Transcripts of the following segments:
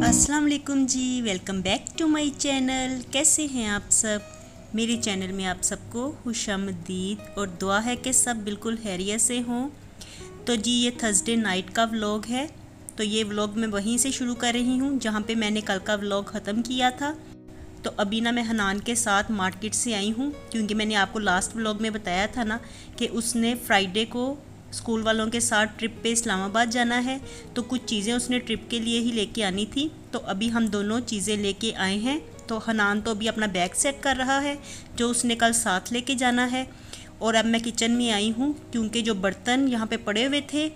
अस्सलाम वालेकुम जी, welcome back to my channel. कैसे हैं आप सब? मेरे चैनल में आप सबको खुशामदीद और दुआ है कि सब बिल्कुल खैरियत से हों। तो जी ये थर्सडे नाइट का व्लॉग है। तो ये व्लॉग मैं वहीं से शुरू कर रही हूँ जहाँ पे मैंने कल का व्लॉग ख़त्म किया था। तो अभी ना मैं हनान के साथ मार्केट से आई हूँ, क्योंकि मैंने आपको लास्ट व्लॉग में बताया था ना कि उसने फ्राइडे को स्कूल वालों के साथ ट्रिप पे इस्लामाबाद जाना है। तो कुछ चीज़ें उसने ट्रिप के लिए ही लेके आनी थी। तो अभी हम दोनों चीज़ें लेके आए हैं। तो हनान तो अभी अपना बैग सेट कर रहा है जो उसने कल साथ लेके जाना है। और अब मैं किचन में आई हूँ, क्योंकि जो बर्तन यहाँ पे पड़े हुए थे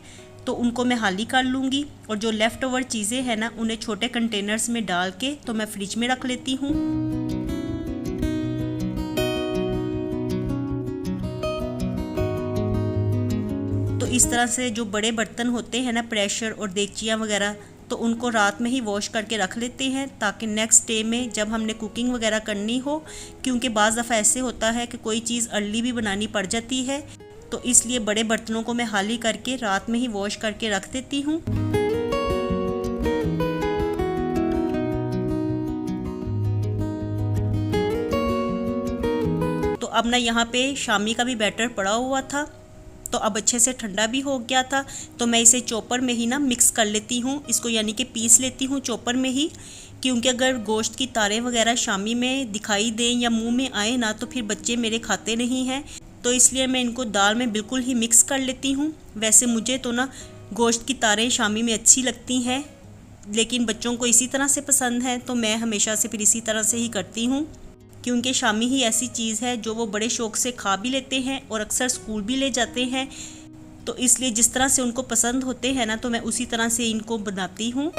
तो उनको मैं हाली कर लूँगी, और जो लेफ़्ट ओवर चीज़ें हैं ना उन्हें छोटे कंटेनर्स में डाल के तो मैं फ्रिज में रख लेती हूँ। तो इस तरह से जो बड़े बर्तन होते हैं ना, प्रेशर और देगचियाँ वगैरह, तो उनको रात में ही वॉश करके रख लेते हैं ताकि नेक्स्ट डे में जब हमने कुकिंग वगैरह करनी हो, क्योंकि बाज़ दफ़ा ऐसे होता है कि कोई चीज़ अर्ली भी बनानी पड़ जाती है। तो इसलिए बड़े बर्तनों को मैं हाली करके रात में ही वॉश करके रख देती हूँ। तो अब ना यहाँ पे शामी का भी बैटर पड़ा हुआ था, तो अब अच्छे से ठंडा भी हो गया था। तो मैं इसे चॉपर में ही ना मिक्स कर लेती हूँ, इसको यानी कि पीस लेती हूँ चॉपर में ही, क्योंकि अगर गोश्त की तारें वगैरह शामी में दिखाई दें या मुंह में आए ना तो फिर बच्चे मेरे खाते नहीं हैं। तो इसलिए मैं इनको दाल में बिल्कुल ही मिक्स कर लेती हूँ। वैसे मुझे तो ना गोश्त की तारें शामी में अच्छी लगती हैं, लेकिन बच्चों को इसी तरह से पसंद है, तो मैं हमेशा से फिर इसी तरह से ही करती हूँ, क्योंकि शामी ही ऐसी चीज़ है जो वो बड़े शौक़ से खा भी लेते हैं और अक्सर स्कूल भी ले जाते हैं। तो इसलिए जिस तरह से उनको पसंद होते हैं ना, तो मैं उसी तरह से इनको बनाती हूँ।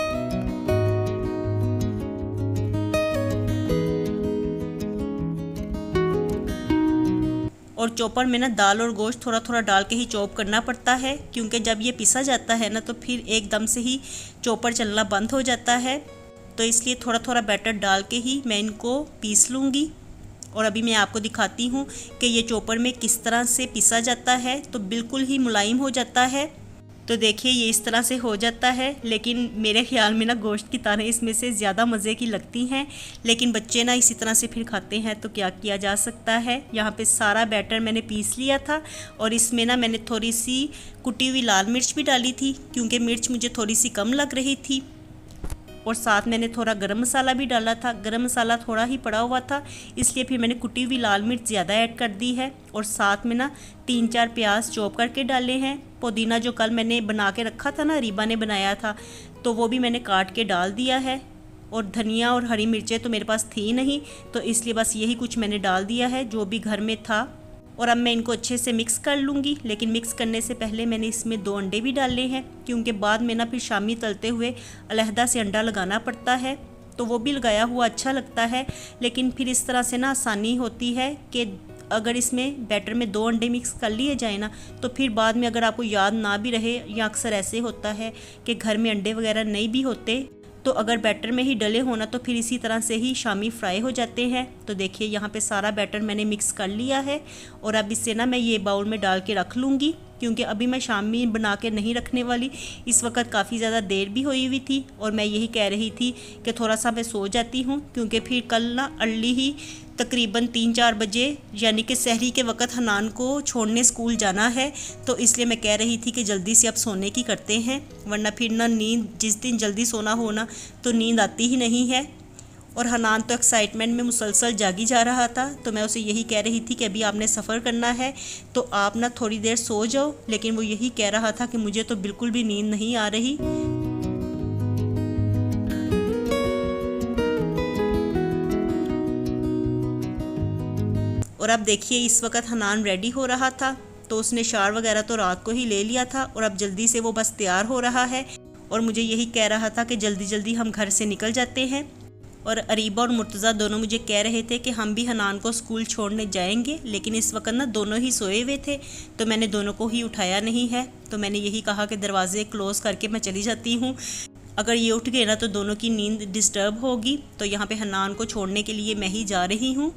और चॉपर में ना दाल और गोश्त थोड़ा थोड़ा डाल के ही चॉप करना पड़ता है, क्योंकि जब ये पिसा जाता है ना तो फिर एकदम से ही चॉपर चलना बंद हो जाता है। तो इसलिए थोड़ा थोड़ा बैटर डाल के ही मैं इनको पीस लूँगी। और अभी मैं आपको दिखाती हूँ कि ये चॉपर में किस तरह से पिसा जाता है, तो बिल्कुल ही मुलायम हो जाता है। तो देखिए ये इस तरह से हो जाता है, लेकिन मेरे ख्याल में ना गोश्त की तारें इसमें से ज़्यादा मज़े की लगती हैं, लेकिन बच्चे ना इसी तरह से फिर खाते हैं, तो क्या किया जा सकता है। यहाँ पे सारा बैटर मैंने पीस लिया था, और इसमें ना मैंने थोड़ी सी कुटी हुई लाल मिर्च भी डाली थी, क्योंकि मिर्च मुझे थोड़ी सी कम लग रही थी। और साथ मैंने थोड़ा गरम मसाला भी डाला था, गरम मसाला थोड़ा ही पड़ा हुआ था, इसलिए फिर मैंने कुटी हुई लाल मिर्च ज़्यादा ऐड कर दी है। और साथ में ना 3-4 प्याज चॉप करके डाले हैं। पुदीना जो कल मैंने बना के रखा था ना, रीबा ने बनाया था, तो वो भी मैंने काट के डाल दिया है। और धनिया और हरी मिर्चें तो मेरे पास थी नहीं, तो इसलिए बस यही कुछ मैंने डाल दिया है जो भी घर में था। और अब मैं इनको अच्छे से मिक्स कर लूँगी, लेकिन मिक्स करने से पहले मैंने इसमें 2 अंडे भी डाले हैं, क्योंकि बाद में ना फिर शामी तलते हुए अलहदा से अंडा लगाना पड़ता है। तो वो भी लगाया हुआ अच्छा लगता है, लेकिन फिर इस तरह से ना आसानी होती है कि अगर इसमें बैटर में 2 अंडे मिक्स कर लिए जाए ना, तो फिर बाद में अगर आपको याद ना भी रहे, या अक्सर ऐसे होता है कि घर में अंडे वगैरह नहीं भी होते, तो अगर बैटर में ही डले होना तो फिर इसी तरह से ही शामी फ्राई हो जाते हैं। तो देखिए यहाँ पे सारा बैटर मैंने मिक्स कर लिया है, और अब इससे ना मैं ये बाउल में डाल के रख लूँगी, क्योंकि अभी मैं शामी बना के नहीं रखने वाली। इस वक्त काफ़ी ज़्यादा देर भी हुई थी, और मैं यही कह रही थी कि थोड़ा सा मैं सो जाती हूँ, क्योंकि फिर कल ना अर्ली ही तकरीबन 3-4 बजे यानी कि सहरी के वक़्त हनान को छोड़ने स्कूल जाना है। तो इसलिए मैं कह रही थी कि जल्दी से अब सोने की करते हैं, वरना फिर ना नींद, जिस दिन जल्दी सोना हो ना तो नींद आती ही नहीं है। और हनान तो एक्साइटमेंट में मुसलसल जागी जा रहा था, तो मैं उसे यही कह रही थी कि अभी आपने सफ़र करना है तो आप ना थोड़ी देर सो जाओ, लेकिन वो यही कह रहा था कि मुझे तो बिल्कुल भी नींद नहीं आ रही। और अब देखिए इस वक्त हनान रेडी हो रहा था, तो उसने शार वगैरह तो रात को ही ले लिया था, और अब जल्दी से वो बस तैयार हो रहा है, और मुझे यही कह रहा था कि जल्दी जल्दी हम घर से निकल जाते हैं। और अरीबा और मुर्तज़ा दोनों मुझे कह रहे थे कि हम भी हनान को स्कूल छोड़ने जाएंगे, लेकिन इस वक्त ना दोनों ही सोए हुए थे, तो मैंने दोनों को ही उठाया नहीं है। तो मैंने यही कहा कि दरवाजे क्लोज़ करके मैं चली जाती हूँ, अगर ये उठ गए ना तो दोनों की नींद डिस्टर्ब होगी। तो यहाँ पे हनान को छोड़ने के लिए मैं ही जा रही हूँ।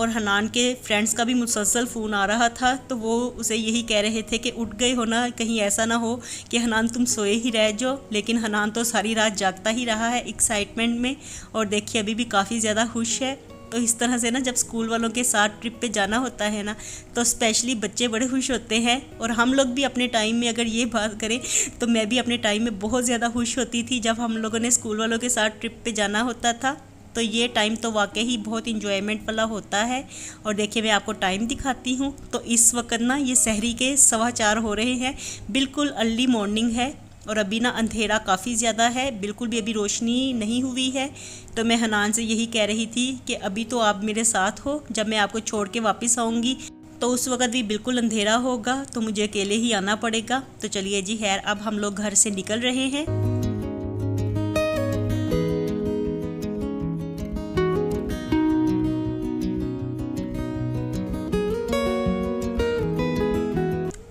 और हनान के फ्रेंड्स का भी मुसलसल फ़ोन आ रहा था, तो वो उसे यही कह रहे थे कि उठ गए हो ना, कहीं ऐसा ना हो कि हनान तुम सोए ही रह जाओ। लेकिन हनान तो सारी रात जागता ही रहा है एक्साइटमेंट में, और देखिए अभी भी काफ़ी ज़्यादा खुश है। तो इस तरह से ना जब स्कूल वालों के साथ ट्रिप पे जाना होता है ना, तो स्पेशली बच्चे बड़े खुश होते हैं। और हम लोग भी अपने टाइम में अगर ये बात करें तो मैं भी अपने टाइम में बहुत ज़्यादा खुश होती थी जब हम लोगों ने स्कूल वालों के साथ ट्रिप पे जाना होता था। तो ये टाइम तो वाकई ही बहुत इंजॉयमेंट वाला होता है। और देखिए मैं आपको टाइम दिखाती हूँ। तो इस वक्त ना ये सहरी के 4:15 हो रहे हैं, बिल्कुल अर्ली मॉर्निंग है। और अभी ना अंधेरा काफ़ी ज़्यादा है, बिल्कुल भी अभी रोशनी नहीं हुई है। तो मैं हनान से यही कह रही थी कि अभी तो आप मेरे साथ हो, जब मैं आपको छोड़ के वापस आऊँगी तो उस वक्त भी बिल्कुल अंधेरा होगा, तो मुझे अकेले ही आना पड़ेगा। तो चलिए जी खैर, अब हम लोग घर से निकल रहे हैं।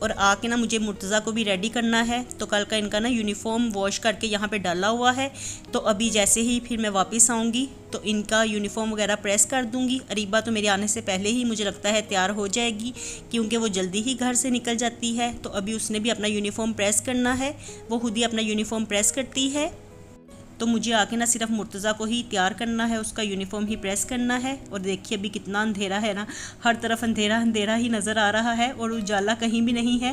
और आके ना मुझे मुर्तज़ा को भी रेडी करना है। तो कल का इनका ना यूनिफॉर्म वॉश करके यहाँ पे डाला हुआ है। तो अभी जैसे ही फिर मैं वापस आऊँगी तो इनका यूनिफॉर्म वगैरह प्रेस कर दूँगी। अरीबा तो मेरे आने से पहले ही मुझे लगता है तैयार हो जाएगी, क्योंकि वो जल्दी ही घर से निकल जाती है। तो अभी उसने भी अपना यूनिफॉर्म प्रेस करना है, वो खुद ही अपना यूनिफॉर्म प्रेस करती है। तो मुझे आके ना सिर्फ मुर्तज़ा को ही तैयार करना है, उसका यूनिफॉर्म ही प्रेस करना है। और देखिए अभी कितना अंधेरा है ना, हर तरफ अंधेरा अंधेरा ही नज़र आ रहा है और उजाला कहीं भी नहीं है।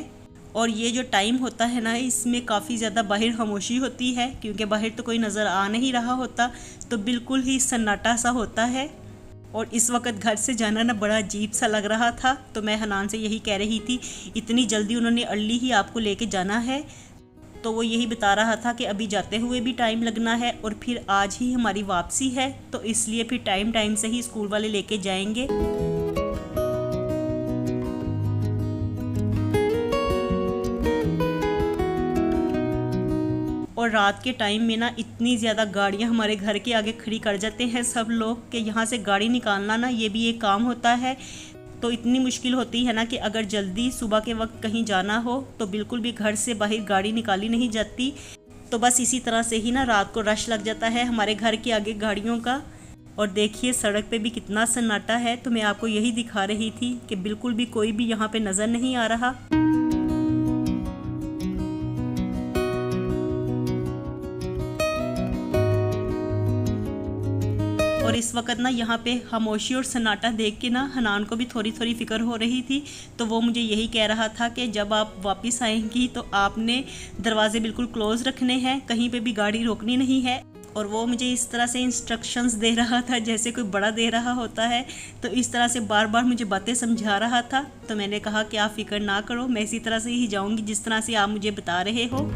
और ये जो टाइम होता है ना, इसमें काफ़ी ज़्यादा बाहर खामोशी होती है, क्योंकि बाहर तो कोई नज़र आ नहीं रहा होता, तो बिल्कुल ही सन्नाटा सा होता है। और इस वक्त घर से जाना ना बड़ा अजीब सा लग रहा था। तो मैं हनान से यही कह रही थी, इतनी जल्दी उन्होंने अर्ली ही आपको लेके जाना है। तो वो यही बता रहा था कि अभी जाते हुए भी टाइम लगना है और फिर आज ही हमारी वापसी है, तो इसलिए फिर टाइम से ही स्कूल वाले लेके जाएंगे। और रात के टाइम में ना इतनी ज़्यादा गाड़ियाँ हमारे घर के आगे खड़ी कर जाते हैं सब लोग, कि यहाँ से गाड़ी निकालना ना ये भी एक काम होता है। तो इतनी मुश्किल होती है ना कि अगर जल्दी सुबह के वक्त कहीं जाना हो तो बिल्कुल भी घर से बाहर गाड़ी निकाली नहीं जाती। तो बस इसी तरह से ही ना रात को रश लग जाता है हमारे घर के आगे गाड़ियों का। और देखिए सड़क पे भी कितना सन्नाटा है। तो मैं आपको यही दिखा रही थी कि बिल्कुल भी कोई भी यहाँ पे नज़र नहीं आ रहा। और इस वक्त ना यहाँ पे खामोशी और सन्नाटा देख के ना हनान को भी थोड़ी थोड़ी फिक्र हो रही थी। तो वो मुझे यही कह रहा था कि जब आप वापस आएंगी तो आपने दरवाजे बिल्कुल क्लोज रखने हैं, कहीं पे भी गाड़ी रोकनी नहीं है। और वो मुझे इस तरह से इंस्ट्रक्शंस दे रहा था जैसे कोई बड़ा दे रहा होता है। तो इस तरह से बार बार मुझे बातें समझा रहा था। तो मैंने कहा कि आप फिक्र ना करो, मैं इसी तरह से ही जाऊँगी जिस तरह से आप मुझे बता रहे हो।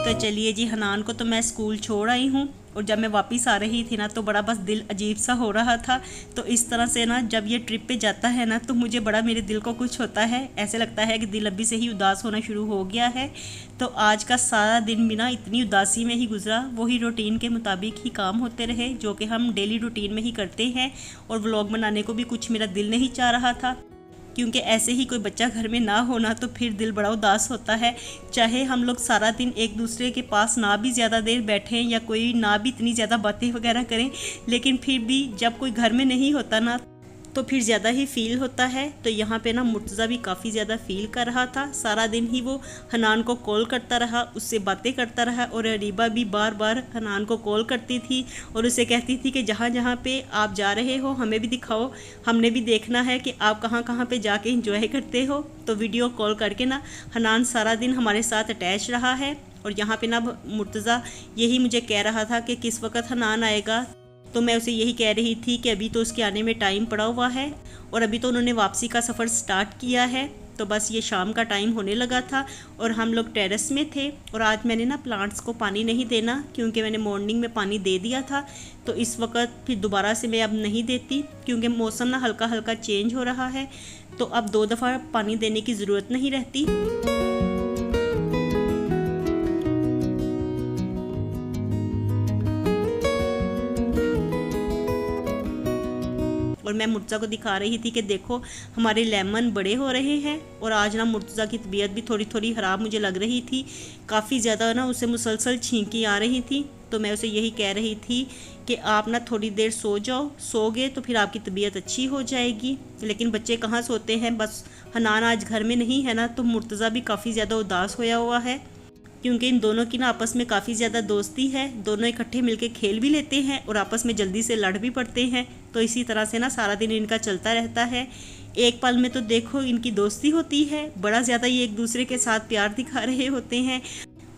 तो चलिए जी, हनान को तो मैं स्कूल छोड़ आई हूँ। और जब मैं वापस आ रही थी ना तो बड़ा बस दिल अजीब सा हो रहा था। तो इस तरह से ना जब ये ट्रिप पे जाता है ना तो मुझे बड़ा मेरे दिल को कुछ होता है, ऐसे लगता है कि दिल अभी से ही उदास होना शुरू हो गया है। तो आज का सारा दिन भी ना इतनी उदासी में ही गुजरा। वही रूटीन के मुताबिक ही काम होते रहे जो कि हम डेली रूटीन में ही करते हैं। और व्लॉग बनाने को भी कुछ मेरा दिल नहीं चाह रहा था, क्योंकि ऐसे ही कोई बच्चा घर में ना होना तो फिर दिल बड़ा उदास होता है। चाहे हम लोग सारा दिन एक दूसरे के पास ना भी ज़्यादा देर बैठें या कोई ना भी इतनी ज़्यादा बातें वगैरह करें, लेकिन फिर भी जब कोई घर में नहीं होता ना तो फिर ज़्यादा ही फील होता है। तो यहाँ पे ना मुर्तज़ा भी काफ़ी ज़्यादा फील कर रहा था। सारा दिन ही वो हनान को कॉल करता रहा, उससे बातें करता रहा। और अरीबा भी बार बार हनान को कॉल करती थी और उसे कहती थी कि जहाँ जहाँ पे आप जा रहे हो हमें भी दिखाओ, हमने भी देखना है कि आप कहाँ कहाँ पे जाके इंजॉय करते हो। तो वीडियो कॉल करके ना हनान सारा दिन हमारे साथ अटैच रहा है। और यहाँ पे ना मुर्तज़ा यही मुझे कह रहा था कि किस वक्त हनान आएगा। तो मैं उसे यही कह रही थी कि अभी तो उसके आने में टाइम पड़ा हुआ है और अभी तो उन्होंने वापसी का सफ़र स्टार्ट किया है। तो बस ये शाम का टाइम होने लगा था और हम लोग टेरेस में थे। और आज मैंने ना प्लांट्स को पानी नहीं देना, क्योंकि मैंने मॉर्निंग में पानी दे दिया था। तो इस वक्त फिर दोबारा से मैं अब नहीं देती, क्योंकि मौसम ना हल्का हल्का चेंज हो रहा है। तो अब 2 दफ़ा पानी देने की ज़रूरत नहीं रहती। और मैं मुर्तज़ा को दिखा रही थी कि देखो हमारे लेमन बड़े हो रहे हैं। और आज ना मुर्तज़ा की तबीयत भी थोड़ी थोड़ी ख़राब मुझे लग रही थी, काफ़ी ज़्यादा ना उसे मुसलसल छींकी आ रही थी। तो मैं उसे यही कह रही थी कि आप ना थोड़ी देर सो जाओ, सोगे तो फिर आपकी तबीयत अच्छी हो जाएगी। लेकिन बच्चे कहाँ सोते हैं, बस हनान आज घर में नहीं है ना, तो मुर्तज़ा भी काफ़ी ज़्यादा उदास होया हुआ है, क्योंकि इन दोनों की ना आपस में काफ़ी ज़्यादा दोस्ती है। दोनों इकट्ठे मिलके खेल भी लेते हैं और आपस में जल्दी से लड़ भी पड़ते हैं। तो इसी तरह से ना सारा दिन इनका चलता रहता है। एक पल में तो देखो इनकी दोस्ती होती है, बड़ा ज़्यादा ये एक दूसरे के साथ प्यार दिखा रहे होते हैं,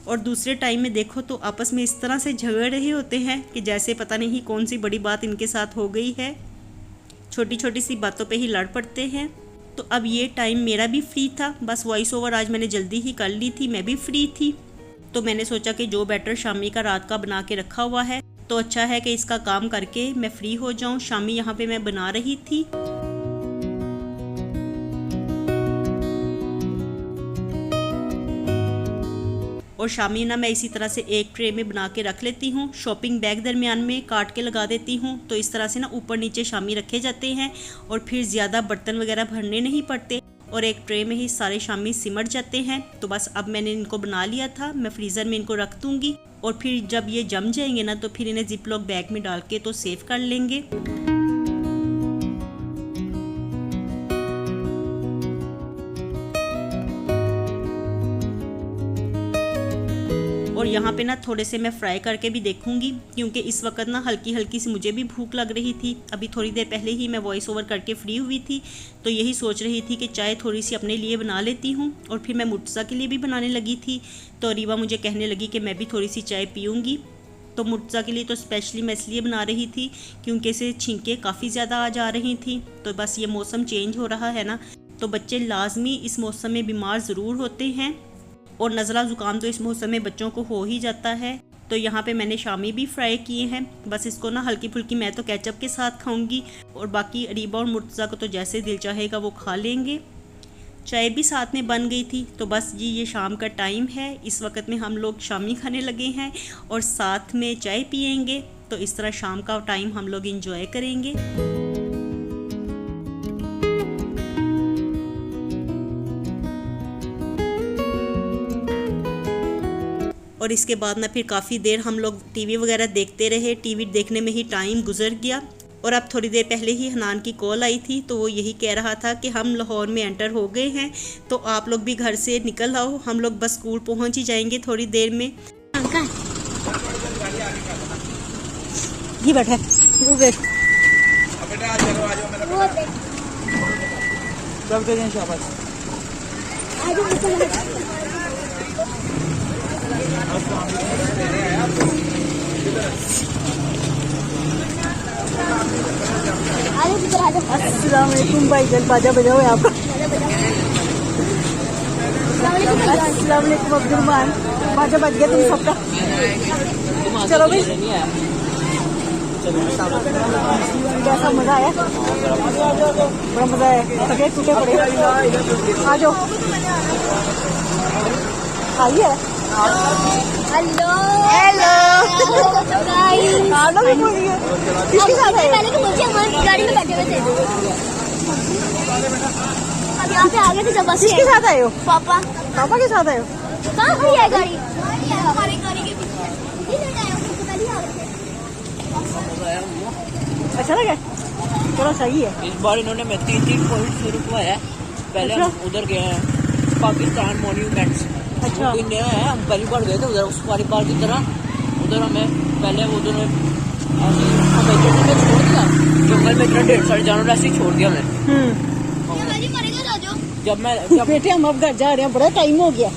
और दूसरे टाइम में देखो तो आपस में इस तरह से झगड़ रहे होते हैं कि जैसे पता नहीं कौन सी बड़ी बात इनके साथ हो गई है। छोटी छोटी सी बातों पे ही लड़ पड़ते हैं। तो अब ये टाइम मेरा भी फ्री था, बस वॉइस ओवर आज मैंने जल्दी ही कर ली थी, मैं भी फ्री थी। तो मैंने सोचा कि जो बैटर शामी का रात का बना के रखा हुआ है तो अच्छा है कि इसका काम करके मैं फ्री हो जाऊं। शामी यहाँ पे मैं बना रही थी। और शामी ना मैं इसी तरह से एक ट्रे में बना के रख लेती हूँ। शॉपिंग बैग दरमियान में काट के लगा देती हूँ, तो इस तरह से ना ऊपर नीचे शामी रखे जाते हैं और फिर ज़्यादा बर्तन वगैरह भरने नहीं पड़ते और एक ट्रे में ही सारे शामी सिमट जाते हैं। तो बस अब मैंने इनको बना लिया था, मैं फ्रीज़र में इनको रख दूँगी और फिर जब ये जम जाएंगे ना तो फिर इन्हें जिप लॉक बैग में डाल के तो सेव कर लेंगे। और यहाँ पे ना थोड़े से मैं फ्राई करके भी देखूंगी, क्योंकि इस वक्त ना हल्की हल्की सी मुझे भी भूख लग रही थी। अभी थोड़ी देर पहले ही मैं वॉइस ओवर करके फ्री हुई थी, तो यही सोच रही थी कि चाय थोड़ी सी अपने लिए बना लेती हूँ। और फिर मैं मुर्तज़ा के लिए भी बनाने लगी थी, तो रीवा मुझे कहने लगी कि मैं भी थोड़ी सी चाय पीऊँगी। तो मुर्तज़ा के लिए तो स्पेशली मैं इसलिए बना रही थी क्योंकि इसे छींकें काफ़ी ज़्यादा आ जा रही थी। तो बस ये मौसम चेंज हो रहा है ना, तो बच्चे लाजमी इस मौसम में बीमार ज़रूर होते हैं और नज़ला ज़ुकाम तो इस मौसम में बच्चों को हो ही जाता है। तो यहाँ पे मैंने शामी भी फ्राई किए हैं, बस इसको ना हल्की फुल्की मैं तो केचप के साथ खाऊंगी और बाकी अरीबा और मुर्तज़ा को तो जैसे दिल चाहेगा वो खा लेंगे। चाय भी साथ में बन गई थी। तो बस जी ये शाम का टाइम है, इस वक्त में हम लोग शामी खाने लगे हैं और साथ में चाय पियेंगे। तो इस तरह शाम का टाइम हम लोग इंजॉय करेंगे। और इसके बाद ना फिर काफ़ी देर हम लोग टीवी वगैरह देखते रहे। टीवी देखने में ही टाइम गुजर गया। और अब थोड़ी देर पहले ही हनान की कॉल आई थी, तो वो यही कह रहा था कि हम लाहौर में एंटर हो गए हैं, तो आप लोग भी घर से निकल आओ, हम लोग बस स्कूल पहुंच ही जाएंगे थोड़ी देर में। ये बैठा अस्सलाम वालेकुम भाई जल बाजा बजाओ आप। अस्सलाम वालेकुम अब्दुलमान, बाजा बज गया तुम सबका। चलो भाई, कैसा मजा आया? बड़ा मजा आया, थके टूटे पड़े। आ जाओ, आइए। हेलो हेलो गाइस, किसके साथ आए? पहले तो मुझे हमारी गाड़ी में बैठे हुए थे, अब यहाँ पे आ गए थे जब बस। किसके साथ आए हो? पापा। पापा के साथ आए हो? कहाँ खड़ी है गाड़ी? हमारी गाड़ी के पीछे। अच्छा लगा? चलो सही है। इस बार इन्होंने मैं 3 पॉइंट शुरू करवाया। पहले हम उधर गए हैं पाकिस्तान मॉन्यूमेंट्स। अच्छा। वो नया है, हम पहली बार गए थे उधर उस पारी पार की तरह। उधर हमें पहले उधर हमें छोड़ दिया, जंगल में इतना 150 जानवर ऐसे ही छोड़ दिया हमें। जब बेटे हम अब घर जा रहे हैं, बड़ा टाइम हो गया।